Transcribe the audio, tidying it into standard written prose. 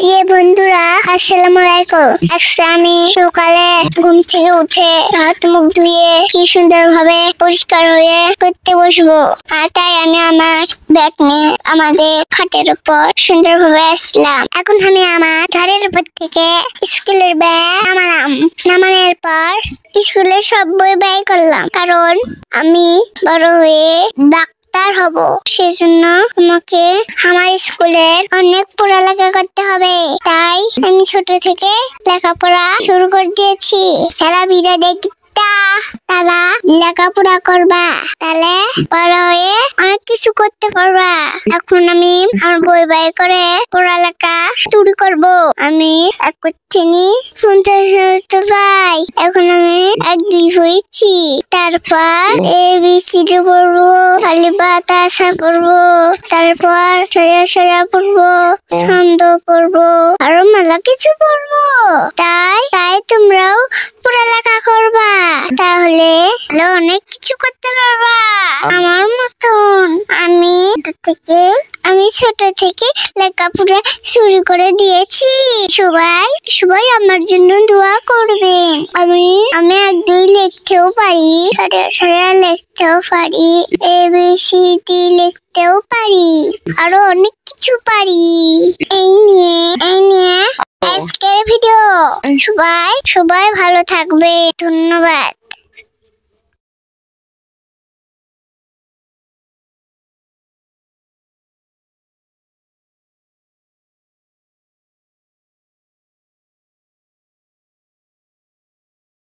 বন্ধুরা আসসালামু আলাইকুম। আজকে আমি সকালে ঘুম থেকে উঠে হাত মুখ ধুয়ে কি সুন্দর ভাবে পরিষ্কার হয়ে পড়তে বসবো। আর তাই আমি আমার ব্যাগ নিয়ে আমাদের খাটের উপর সুন্দর ভাবে আসলাম। এখন আমি আমার ঘরের উপর থেকে স্কুলের ব্যাগ নামানোর পর স্কুলের সব বই বাই করলাম, কারণ আমি বড় হয়ে ডাক্তার হব। সেজন্য আমাকে আমার স্কুলের অনেক পড়ালেখা করতে হবে। তাই আমি ছোট থেকে লেখাপড়া শুরু করে দিয়েছি। যারা ভিডিও তারা লেখাপড়া করবা, তাহলে বড় হয়ে অনেক কিছু করতে পারবা। এখন আমি আমার বই বাই করে পড়ালেখা শুরু করব। আমি এক শ্রেণী শুনতে পাই। এখন আমি 1-2 হয়েছি। তারপর ABCD পড়বো, খালি বাতাসা পড়বো, তারপর সরা পড়বো, ছন্দ পড়বো, আরো মেলা কিছু পড়বো। তাই তোমরাও পড়ালেখা করবা, তাহলে অনেক কিছু করতে পারবা আমার মতন। আমি ছোট থেকে লেখাপড়া শুরু করে দিয়েছি। সবাই আমার জন্য দোয়া করবেন। আমি 1-2 লিখতেও পারি, সরা লিখতেও পারি, ABCD লিখতেও পারি, আরো অনেক কিছু পারি। এই নিয়ে আজকের ভিডিও। সবাই ভালো থাকবে। ধন্যবাদ।